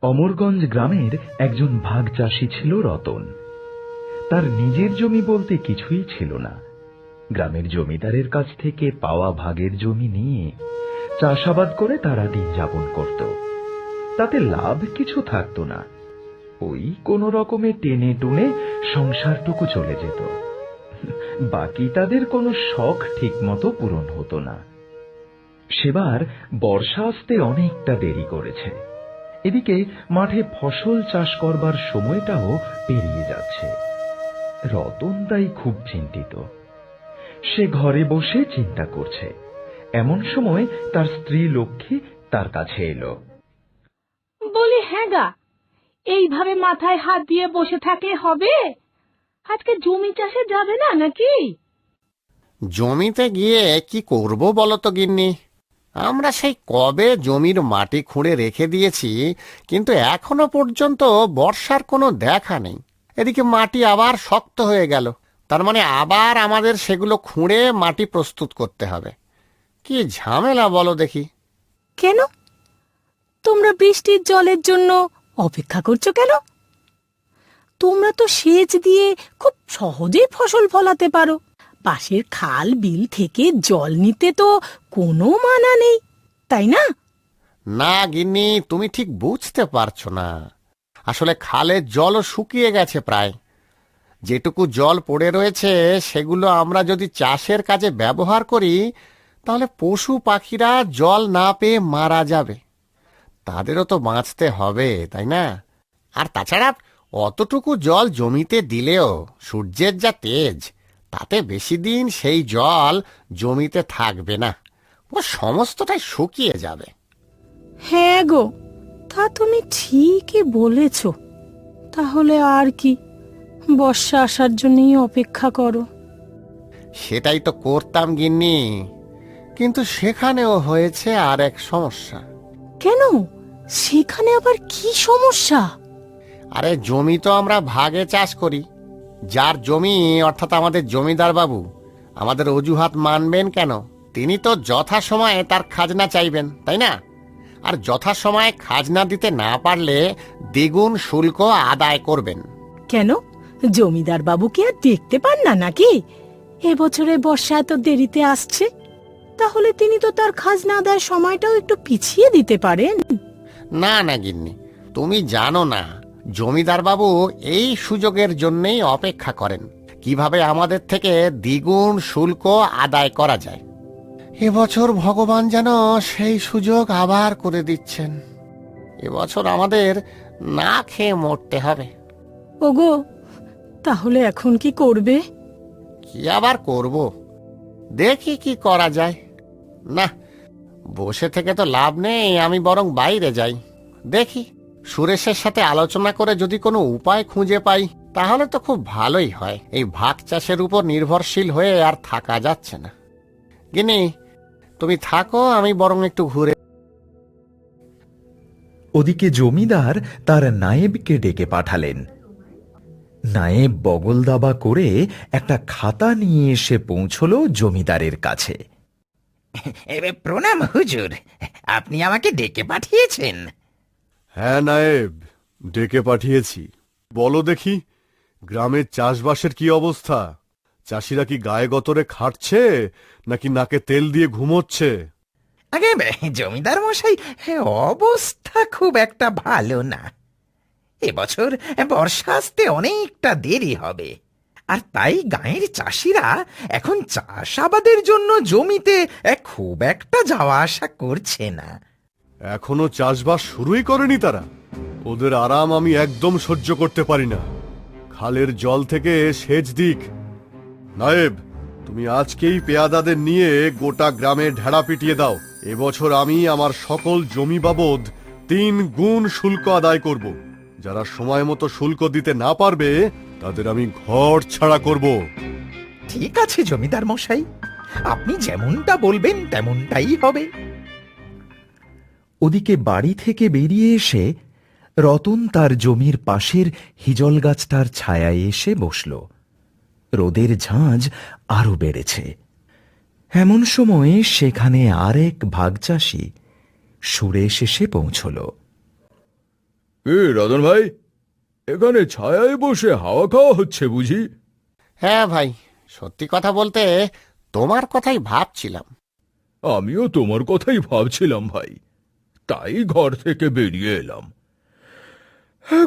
অমরগঞ্জ গ্রামের একজন ভাগ চাষী ছিল রতন। তার নিজের জমি বলতে কিছুই ছিল না। গ্রামের জমিদারের কাছ থেকে পাওয়া ভাগের জমি নিয়ে চাষাবাদ করে তারা দিন যাপন করত। তাতে লাভ কিছু থাকতো না, ওই কোনো রকমে টেনে টুনে সংসারটুকু চলে যেত। বাকি তাদের কোনো শখ ঠিক মতো পূরণ হতো না। সেবার বর্ষা আসতে অনেকটা দেরি করেছে। এদিকে মাঠে ফসল চাষ করবার সময়টাও পেরিয়ে যাচ্ছে। রতন তাই খুব চিন্তিত। সে ঘরে বসে চিন্তা করছে। এমন সময় তার স্ত্রী লক্ষ্মী তার কাছে এলো। বলি, হ্যাঁ গা, এইভাবে মাথায় হাত দিয়ে বসে থাকলে হবে? আজকে জমি চাষে যাবে না নাকি? জমিতে গিয়ে কি করব বলো তো গিন্নি? আমরা সেই কবে জমির মাটি খুঁড়ে রেখে দিয়েছি, কিন্তু এখনো পর্যন্ত বর্ষার কোনো দেখা নেই। এদিকে মাটি আবার শক্ত হয়ে গেল, তার মানে আবার আমাদের সেগুলো খুঁড়ে মাটি প্রস্তুত করতে হবে। কি ঝামেলা বলো দেখি। কেন? তোমরা বৃষ্টির জলের জন্য অপেক্ষা করছো কেন? তোমরা তো সেচ দিয়ে খুব সহজেই ফসল ফলাতে পারো। পাশের খাল বিল থেকে জল নিতে তো কোনো মানা নেই, তাই না? না গিন্নি, তুমি ঠিক বুঝতে পারছো না। আসলে খালের জলও শুকিয়ে গেছে প্রায়। যেটুকু জল পড়ে রয়েছে সেগুলো আমরা যদি চাষের কাজে ব্যবহার করি, তাহলে পশু পাখিরা জল না পেয়ে মারা যাবে। তাদেরও তো বাঁচতে হবে, তাই না? আর তাছাড়া অতটুকু জল জমিতে দিলেও সূর্যের যা তেজ, তাতে বেশি দিন সেই জল জমিতে থাকবে না, ও সমস্তটাই শুকিয়ে যাবে। হ্যাঁ গো, তা তুমি ঠিকই বলেছ। তাহলে আর কি, বর্ষা আসার জন্যই অপেক্ষা করো। সেটাই তো করতাম গিন্নি, কিন্তু সেখানেও হয়েছে আর এক সমস্যা। কেন? সেখানে আবার কি সমস্যা? আরে জমি তো আমরা ভাগে চাষ করি। যার জমি, অর্থাৎ আমাদের জমিদার বাবু, আমাদের অজুহাত মানবেন কেন? তিনি তো যথাসময়ে তার খাজনা চাইবেন, তাই না? আর যথাসময়ে খাজনা দিতে না পারলে দ্বিগুণ শুল্ক আদায় করবেন। কেন, জমিদার বাবু কি আর দেখতে পান না নাকি এবছরে বর্ষা এত দেরিতে আসছে? তাহলে তিনি তো তার খাজনা আদায়ের সময়টাও একটু পিছিয়ে দিতে পারেন। না না গিন্নি, তুমি জানো না, জমিদার বাবু এই সুযোগের জন্যই অপেক্ষা করেন, কিভাবে আমাদের থেকে দ্বিগুণ শুল্ক আদায় করা যায়। এবছর ভগবান যেন সেই সুযোগ আবার করে দিচ্ছেন। এবছর আমাদের না খেয়ে মরতে হবে। ওগো, তাহলে এখন কি করবে? কি আবার করব, দেখি কি করা যায়। না, বসে থেকে তো লাভ নেই, আমি বরং বাইরে যাই। দেখি সুরেশের সাথে আলোচনা করে যদি কোনো উপায় খুঁজে পাই, তাহলে তো খুব ভালোই হয়। এই ভাগ চাষের উপর নির্ভরশীল হয়ে আর থাকা যাচ্ছে না। গিনি, তুমি থাকো, আমি বরং একটু ঘুরে। ওদিকে জমিদার তার নায়েবকে ডেকে পাঠালেন। নায়েব বগল দাবা করে একটা খাতা নিয়ে এসে পৌঁছলো জমিদারের কাছে। প্রণাম হুজুর, আপনি আমাকে ডেকে পাঠিয়েছেন? হ্যাঁ নায়েব, ডেকে পাঠিয়েছি। বলো দেখি, গ্রামের চাষবাসের কি অবস্থা? চাষিরা কি গায়ে গতরে খাটছে, নাকি নাকে তেল দিয়ে ঘুমোচ্ছে? আগে জমিদার মশাই, অবস্থা খুব একটা ভালো না। এবছর বর্ষা আসতে অনেকটা দেরি হবে, আর তাই গাঁয়ের চাষিরা এখন চাষাবাদের জন্য জমিতে খুব একটা যাওয়া আসা করছে না। এখনো চাষবাস শুরুই করেনি তারা। ওদের আরাম আমি একদম সহ্য করতে পারি না। খালের জল থেকে সেচ দিক। নায়েব, তুমি আজকেই পেয়াদাদের নিয়ে গোটা গ্রামে ঢেড়া পিটিয়ে দাও। এবছর আমি আমার সকল জমি বাবদ 3 গুণ শুল্ক আদায় করব। যারা সময় মতো শুল্ক দিতে না পারবে, তাদের আমি ঘর ছাড়া করব। ঠিক আছে জমিদার মশাই, আপনি যেমনটা বলবেন তেমনটাই হবে। ওদিকে বাড়ি থেকে বেরিয়ে এসে রতন তার জমির পাশের হিজল গাছটার ছায়ায় এসে বসল। রোদের ঝাঁঝ আরো বেড়েছে। এমন সময়ে সেখানে আরেক ভাগচাষী সুরেশ এসে পৌঁছল। রতন ভাই, এখানে ছায়ায় বসে হাওয়া খাওয়া হচ্ছে বুঝি? হ্যাঁ ভাই, সত্যি কথা বলতে তোমার কথাই ভাবছিলাম। আমিও তোমার কথাই ভাবছিলাম ভাই, তাই ঘর থেকে বেরিয়ে এলাম।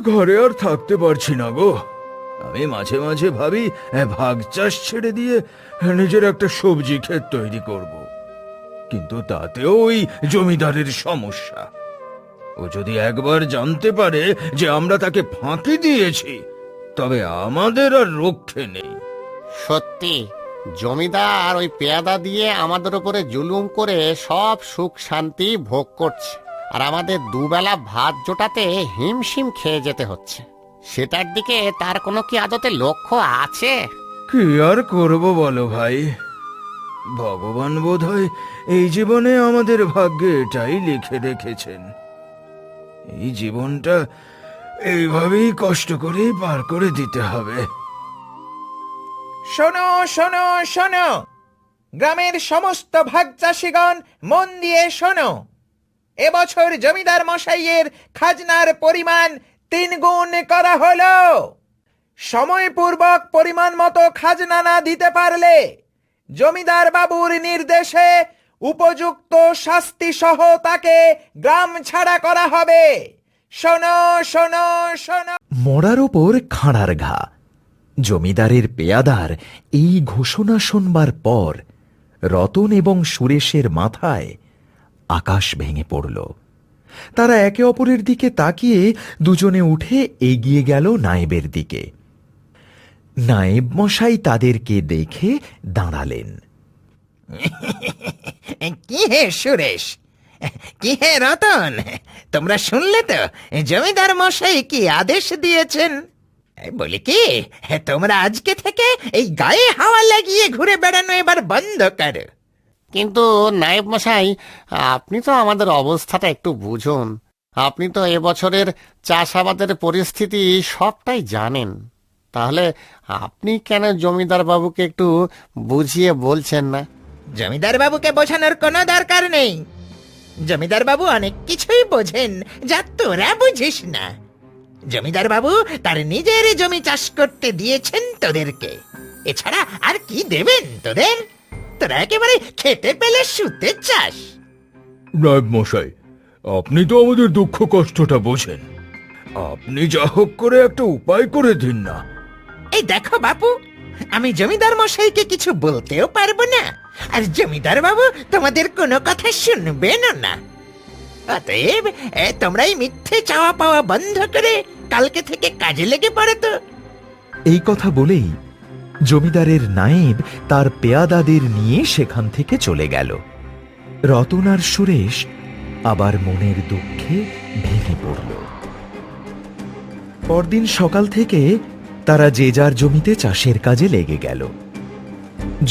ঘরে আর থাকতে পারছি না গো। আমি মাঝে মাঝে ভাবি ভাগ চাষ ছেড়ে দিয়ে নিজের একটা সবজি ক্ষেত তৈরি করব, কিন্তু তাতেও ওই জমিদারের সমস্যা। ও যদি একবার জানতে পারে যে আমরা তাকে ফাঁকি দিয়েছি, তবে আমাদের আর রক্ষে নেই। সত্যি, জমিদার ওই পেয়াদা দিয়ে আমাদের উপরে জুলুম করে সব সুখ শান্তি ভোগ করছে, আর আমাদের দুবেলা ভাত জোটাতে হিমশিম খেয়ে যেতে হচ্ছে। সেটার দিকে তার কোনো কি আদতে লক্ষ্য আছে? কি আর করব বলো ভাই, ভগবান বোধহয় এই জীবনে আমাদের ভাগ্যে এটাই লিখে রেখেছেন। এই জীবনটা এইভাবেই কষ্ট করেই পার করে দিতে হবে। শোনো শোনো শোনো, গ্রামের সমস্ত ভাগ চাষিগণ মন দিয়ে শোনো। এবছর জমিদার মশাইয়ের খাজনার পরিমাণ 3 গুণ করা হলো। সময়পূর্বক পরিমাণ মতো খাজনা না দিতে পারলে জমিদার বাবুর নির্দেশে উপযুক্ত শাস্তি সহ তাকে গ্রাম ছাড়া করা হবে। শোনো শোনো শোনো। মরার ওপর খাঁড়ার ঘা। জমিদারের পেয়াদার এই ঘোষণা শুনবার পর রতন এবং সুরেশের মাথায় আকাশ ভেঙে পড়ল। তারা একে অপরের দিকে তাকিয়ে দুজনে উঠে এগিয়ে গেল নায়েবের দিকে। নায়েব মশাই তাদেরকে দেখে দাঁড়ালেন। কি হে সুরেশ, কি হে রতন, তোমরা শুনলে তো জমিদার মশাই কি আদেশ দিয়েছেন? বলি কি, তোমরা আজকে থেকে এই গায়ে হাওয়া লাগিয়ে ঘুরে বেড়ানো এবার বন্ধ করো। কিন্তু নায়েব মশাই, আপনি তো আমাদের অবস্থাটা একটু বুঝুন। আপনি তো এবছরের চাষাবাদের পরিস্থিতি সবটাই জানেন। তাহলে আপনি কেন জমিদার বাবুকে একটু বুঝিয়ে বলছেন না? জমিদার বাবুকে বোঝানোর কোনো দরকার নেই। জমিদার বাবু অনেক কিছুই বোঝেন যা তোরা বুঝিস না। জমিদার বাবু তার নিজের জমি চাষ করতে দিয়েছেন তোদেরকে, এছাড়া আর কি দেবেন তোদের? তোরা একেবারে খেতে পেলে শুতে চাস। নায়েব মশাই, আপনি তো আমাদের দুঃখ কষ্টটা বোঝেন। আপনি যা হোক করে একটা উপায় করে দিন না। এই দেখো বাপু, আমি জমিদার মশাইকে কিছু বলতেও পারবো না, আর জমিদার বাবু তোমাদের কোনো কথা শুনবেন না। অতএব তোমরাই মিথ্যে চাওয়া পাওয়া বন্ধ করে কালকে থেকে কাজে লেগে পড়ো তো। এই কথা বলেই জমিদারের নায়েব তার পেয়াদাদের নিয়ে সেখান থেকে চলে গেল। রতন আর সুরেশ আবার মনের দুঃখে ভেঙে পড়ল। পরদিন সকাল থেকে তারা যে যার জমিতে চাষের কাজে লেগে গেল।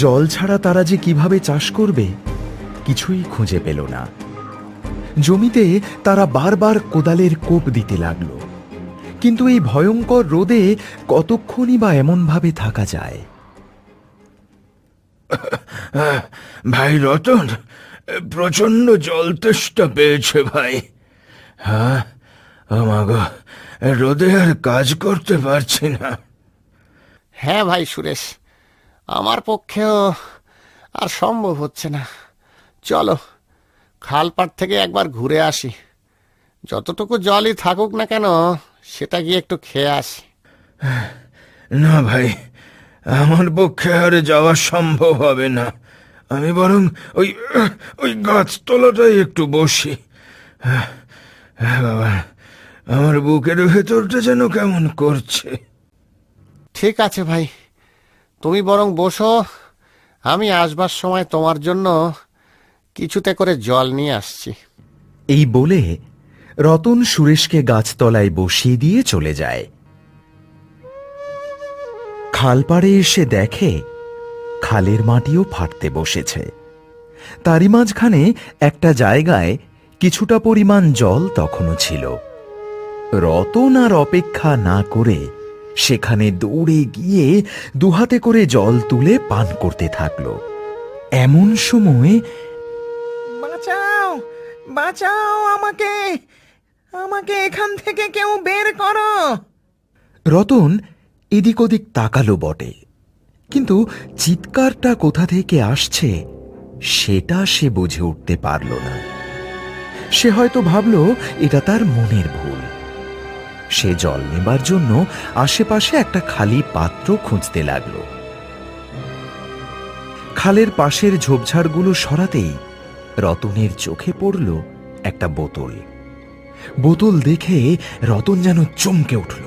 জল ছাড়া তারা যে কিভাবে চাষ করবে কিছুই খুঁজে পেল না। জমিতে তারা বারবার কোদালের কোপ দিতে লাগল, কিন্তু এই ভয়ঙ্কর রোদে কতক্ষণই বা এমনভাবে থাকা যায়। ভাই রতন, প্রচন্ড জল তেষ্টা পেয়েছে ভাই। হ্যাঁ আমাগো, রোদে আর কাজ করতে পারছি না। হ্যাঁ ভাই সুরেশ, আমার পক্ষেও আর সম্ভব হচ্ছে না। চলো খালপাড় থেকে একবার ঘুরে আসি। যতটুকু জলই থাকুক না কেন, সেটা গিয়ে একটু খেয়ে আসি। না ভাই, আমার পক্ষে আর যাওয়া সম্ভব হবে না। আমি বরং ওই ওই গাছতলাটাই একটু বসি। বাবা, আমার বুকের ভেতরটা যেন কেমন করছে। ঠিক আছে ভাই, তুমি বরং বসো, আমি আসবার সময় তোমার জন্য কিছুতে করে জল নিয়ে আসছি। এই বলে রতন সুরেশকে গাছতলায় বসিয়ে দিয়ে চলে যায়। খালপাড়ে এসে দেখে খালের মাটিও ফাটতে বসেছে। তারই মাঝখানে একটা জায়গায় কিছুটা পরিমাণ জল তখনও ছিল। রতন আর অপেক্ষা না করে সেখানে দৌড়ে গিয়ে দুহাতে করে জল তুলে পান করতে থাকলো। এমন সময় বাঁচাও, বাঁচাও আমাকে, আমাকে এখান থেকে কেউ বের করো। রতন এদিক ওদিক তাকালো বটে, কিন্তু চিৎকারটা কোথা থেকে আসছে সেটা সে বুঝে উঠতে পারল না। সে হয়তো ভাবল এটা তার মনের ভুল। সে জল নেবার জন্য আশেপাশে একটা খালি পাত্র খুঁজতে লাগলো। খালের পাশের ঝোপঝাড়গুলো সরাতেই রতনের চোখে পড়ল একটা বোতল। বোতল দেখে রতন যেন চমকে উঠল।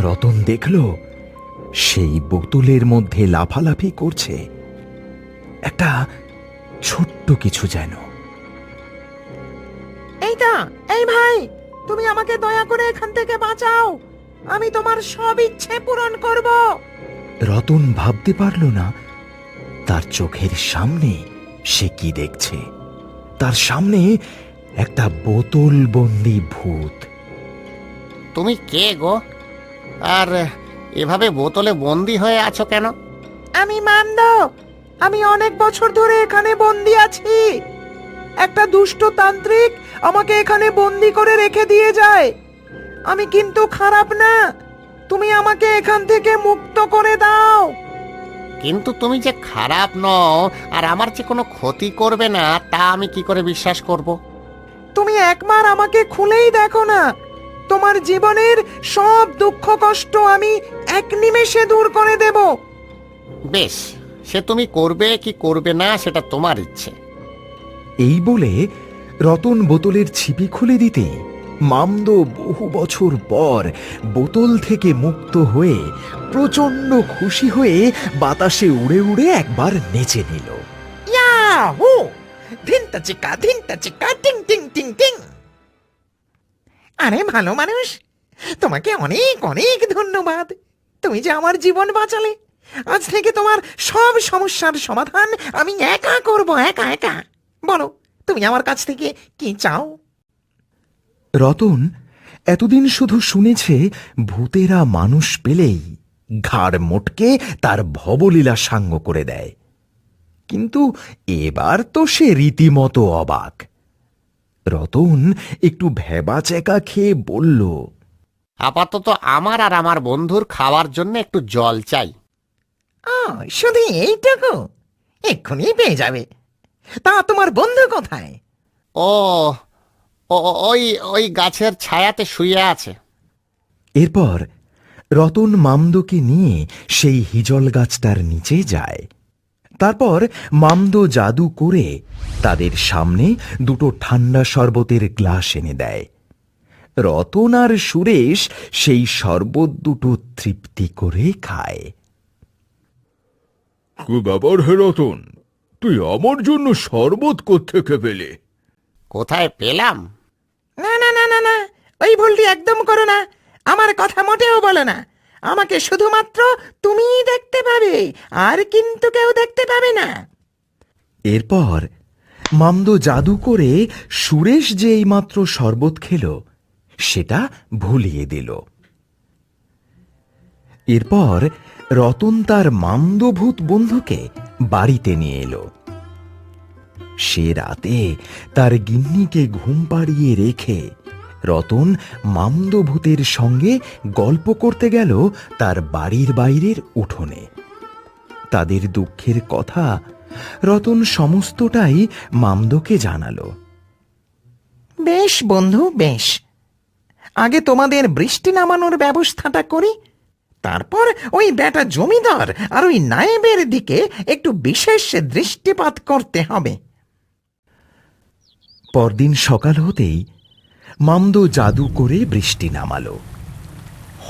রতন দেখল সেই বোতলের মধ্যে লাফালাফি করছে একটা ছোট্ট কিছু যেন। এইটা, এই ভাই, তুমি আমাকে দয়া করে এখান থেকে বাঁচাও। আমি তোমার সব ইচ্ছে পূরণ করব। রতন ভাবতে পারল না তার চোখের সামনে সে কি দেখছে। তার সামনে একটা বোতল বন্দি ভূত। তুমি কে গো? আর এভাবে বোতলে বন্দি হয়ে আছো কেন? আমি মান্দ। আমি অনেক বছর ধরে এখানে বন্দি আছি। একটা দুষ্ট তান্ত্রিক আমাকে এখানে বন্দি করে রেখে দিয়ে যায়। আমি কিন্তু খারাপ না। তুমি আমাকে এখান থেকে মুক্ত করে দাও। কিন্তু তুমি যে খারাপ নও আর আমার যে কোনো ক্ষতি করবে না, তা আমি কি করে বিশ্বাস করব? তুমি একবার আমাকে খুলেই দেখো না। তোমার জীবনের সব দুঃখ কষ্ট আমি এক নিমেষে দূর করে দেব। বেশ, সে তুমি করবে কি করবে না সেটা তোমার ইচ্ছে। এই বলে রতন বোতলের ছিপি খুলে দিতেই মামদ বহু বছর পর বোতল থেকে মুক্ত হয়ে প্রচন্ড খুশি হয়ে বাতাসে উড়ে উড়ে একবার নেচে নিল। ইয়াহু! ধিনতা চিকা ধিনতা চিকা টিং টিং টিং টিং। আরে ভালো মানুষ, তোমাকে অনেক অনেক ধন্যবাদ। তুমি যে আমার জীবন বাঁচালে। আজ থেকে তোমার সব সমস্যার সমাধান আমি একা করব, একা একা। বলো, তুমি আমার কাছ থেকে কি চাও? রতন এতদিন শুধু শুনেছে ভূতেরা মানুষ পেলেই ঘাড় মোটকে তার ভবলীলা সাঙ্গ করে দেয়, কিন্তু এবার তো সে রীতিমতো অবাক। রতন একটু ভেবাচেকা খেয়ে বলল, আপাতত আমার আর আমার বন্ধুর খাওয়ার জন্য একটু জল চাই। শুধু এইটুকু? এক্ষুনি পেয়ে যাবে। তা তোমার বন্ধু কোথায়? ও ওই ওই গাছের ছায়াতে শুয়ে আছে। এরপর রতন মামদোকে নিয়ে সেই হিজল গাছটার নিচে যায়। তারপর মামদো জাদু করে তাদের সামনে দুটো ঠান্ডা শরবতের গ্লাস এনে দেয়। রতন আর সুরেশ সেই শরবত দুটো তৃপ্তি করে খায়। কি ব্যাপার হে রতন, তুই আমার জন্য শরবত কোত্থেকে পেলে? কোথায় পেলাম? না না না না না, ওই ভুলটি একদম করো না। আমার কথা মোটেও বলো না। আমাকে শুধুমাত্র তুমিই দেখতে পাবে, আর কিন্তু কেউ দেখতে পাবে না। এরপর মামদো জাদু করে সুরেশ যে এইমাত্র শরবত খেল সেটা ভুলিয়ে দিল। এরপর রতন তার মামদভূত বন্ধুকে বাড়িতে নিয়ে এলো। সে রাতে তার গিন্নিকে ঘুম পাড়িয়ে রেখে রতন মামদভূতের সঙ্গে গল্প করতে গেল তার বাড়ির বাইরের উঠোনে। তাদের দুঃখের কথা রতন সমস্তটাই মামদোকে জানালো। বেশ বন্ধু, বেশ। আগে তোমাদের বৃষ্টি নামানোর ব্যবস্থাটা করি, তারপর ওই বেটা জমিদার আর ওই নায়েবের দিকে একটু বিশেষ দৃষ্টিপাত করতে হবে। পরদিন সকাল হতেই মামদো জাদু করে বৃষ্টি নামালো।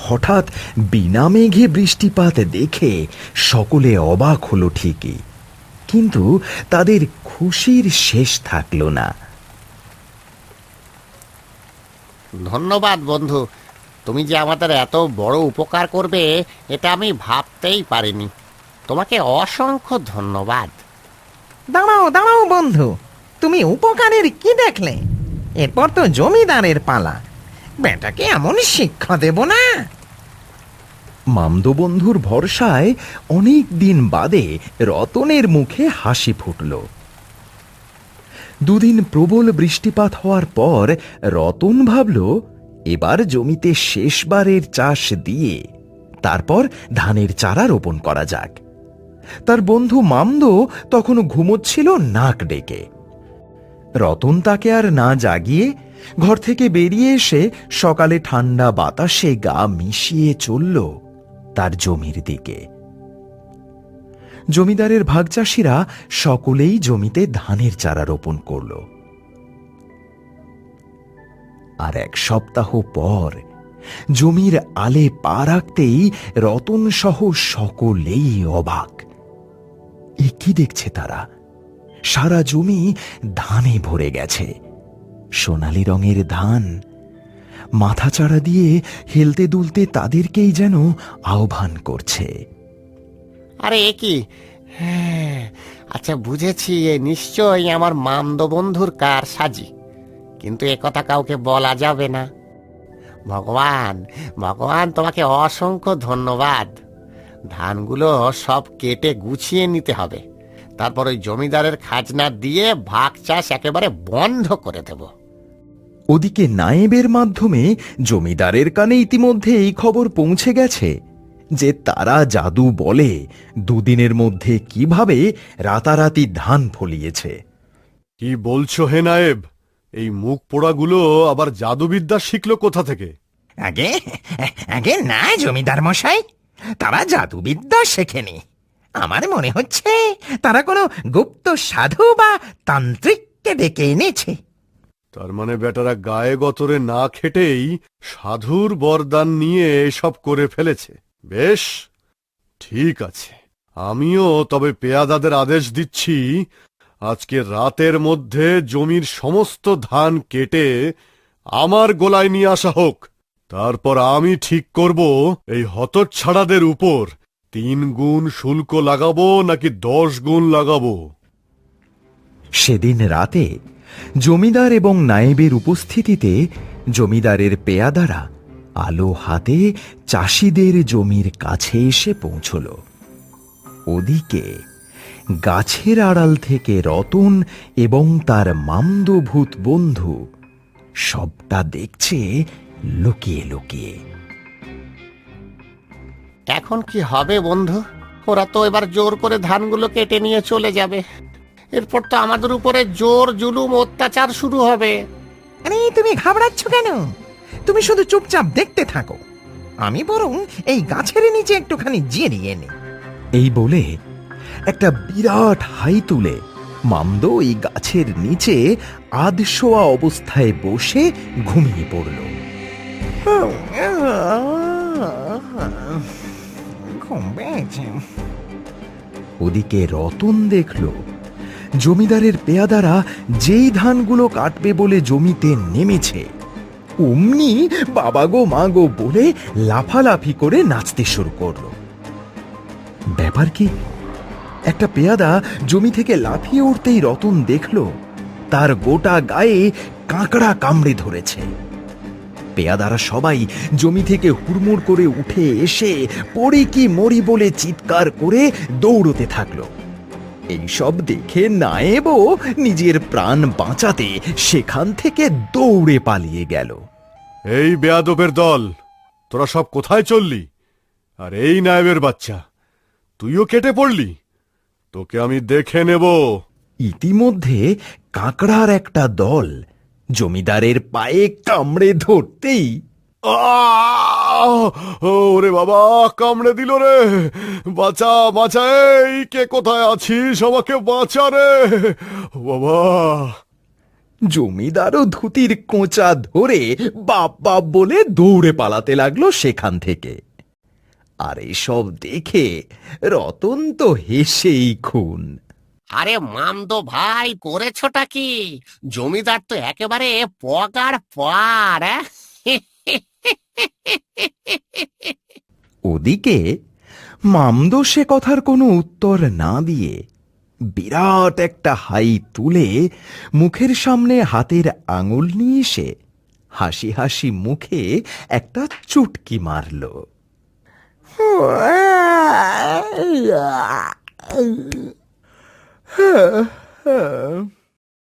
হঠাৎ বিনা মেঘে বৃষ্টিপাত দেখে সকলে অবাক হলো ঠিকই, কিন্তু তাদের খুশির শেষ থাকল না। ধন্যবাদ বন্ধু, তুমি যে আমাদের এত বড় উপকার করবে এটা আমি ভাবতেই পারিনি। তোমাকে অসংখ্য ধন্যবাদ। দাঁড়াও দাঁড়াও বন্ধু, তুমি উপকারের কি দেখলে? এরপর তো জমিদারের পালা। বেটাকে এমন শিক্ষা দেব না। মামদো বন্ধুর ভরসায় অনেক দিন বাদে রতনের মুখে হাসি ফুটল। দুদিন প্রবল বৃষ্টিপাত হওয়ার পর রতন ভাবল এবার জমিতে শেষবারের চাষ দিয়ে তারপর ধানের চারা রোপণ করা যাক। তার বন্ধু মামদো তখনও ঘুমোচ্ছিল নাক ডেকে। রতন তাকে আর না জাগিয়ে ঘর থেকে বেরিয়ে এসে সকালে ঠান্ডা বাতাসে গা মিশিয়ে চলল তার জমির দিকে। জমিদারের ভাগচাষীরা সকলেই জমিতে ধানের চারা রোপণ করল। আর এক সপ্তাহ পর জমির আলে পা রাখতেই রতন সহ সকলেই অবাক। এ কি দেখছে তারা? সারা জমি ধানে ভরে গেছে। সোনালী রঙের ধান মাথা চাড়া দিয়ে হেলতে দুলতে তাদেরকেই যেন আহ্বান করছে। আরে এ কি? হ্যাঁ, আচ্ছা বুঝেছি, এ নিশ্চয়ই আমার মামদো বন্ধুর কার সাজি, কিন্তু এ কথা কাউকে বলা যাবে না। ভগবান, ভগবান তোমাকে অসংখ্য ধন্যবাদ। ধানগুলো সব কেটে গুছিয়ে নিতে হবে, তারপর ওই জমিদারের খাজনা দিয়ে ভাগ চাষ একেবারে বন্ধ করে দেব। ওদিকে নায়েবের মাধ্যমে জমিদারের কানে ইতিমধ্যে এই খবর পৌঁছে গেছে যে তারা জাদু বলে দুদিনের মধ্যে কিভাবে রাতারাতি ধান ফলিয়েছে। কি বলছো হে নায়েব? এই মুখ পোড়াগুলো আবার জাদুবিদ্যা শিখলো কোথা থেকে? আগে আগে না জমিদার মশাই, তারা জাদুবিদ্যা শেখেনি। আমার মনে হচ্ছে তারা কোনো গুপ্ত সাধু বা তান্ত্রিককে ডেকে এনেছে। তার মানে বেটারা গায়ে গতরে না খেটেই সাধুর বরদান নিয়ে এসব করে ফেলেছে। বেশ, ঠিক আছে, আমিও তবে পেয়াদাদের আদেশ দিচ্ছি, আজকে রাতের মধ্যে জমির সমস্ত ধান কেটে আমার গোলায় নিয়ে আসা হোক। তারপর আমি ঠিক করব এই হতচ্ছাড়াদের উপর 3 গুণ শুল্ক লাগাবো নাকি 10 গুণ লাগাবো। সেদিন রাতে জমিদার এবং নায়েবের উপস্থিতিতে জমিদারের পেয়াদারা আলো হাতে চাষিদের জমির কাছে এসে পৌঁছল। ওদিকে গাছের আড়াল থেকে রতন এবং তার মামদভূত বন্ধু সবটা দেখছে লুকিয়ে লুকিয়ে। এখন কি হবে বন্ধু? ওরা তো এবার জোর করে ধানগুলো কেটে নিয়ে চলে যাবে। এরপর তো আমাদের উপরে জোর জুলুম অত্যাচার শুরু হবে। আরে তুমি ঘাবড়াচ্ছ কেন? তুমি শুধু চুপচাপ দেখতে থাকো, আমি বরং এই গাছের নিচে একটুখানি জিরিয়ে নি। এই বলে একটা বিরাট হাই তুলে মামদো এই গাছের নিচে আধশোয়া অবস্থায় বসে ঘুমিয়ে পড়ল। ঘুম পেয়েছে। ওদিকে রতন দেখল জমিদারের পেয়াদারা যেই ধানগুলো কাটবে বলে জমিতে নেমেছে অমনি বাবা গো মা গো বলে লাফালাফি করে নাচতে শুরু করলো। ব্যাপার কি? একটা পেয়াদা জমি থেকে লাফিয়ে উঠতেই রতন দেখল তার গোটা গায়ে কাঁকড়া কামড়ে ধরেছে। পেয়াদারা সবাই জমি থেকে হুড়মুড় করে উঠে এসে পড়ি কি মরি বলে চিৎকার করে দৌড়তে থাকলো। এইসব দেখে নায়েবও নিজের প্রাণ বাঁচাতে সেখান থেকে দৌড়ে পালিয়ে গেল। এই বেয়াদবের দল, তোরা সব কোথায় চললি? আর এই নায়েবের বাচ্চা, তুইও কেটে পড়লি? তোকে আমি দেখে নেব। ইতিমধ্যে কাঁকড়ার একটা দল জমিদারের পায়ে কামড়ে ধরতেই ওরে বাবা, কামড়ে দিল রে! বাঁচা বাঁচা, এই কে কোথায় আছিস? আমাকে বাঁচা রে বাবা! জমিদারও ধুতির কোঁচা ধরে বাপ বাপ বলে দৌড়ে পালাতে লাগলো সেখান থেকে। আর এসব দেখে রতন তো হেসেই খুন। আরে মামদো ভাই, করেছটা কি? জমিদার তো একেবারে পগার পার। ওদিকে মামদো সে কথার কোনো উত্তর না দিয়ে বিরাট একটা হাই তুলে মুখের সামনে হাতের আঙুল নিয়ে এসে হাসি হাসি মুখে একটা চুটকি মারল।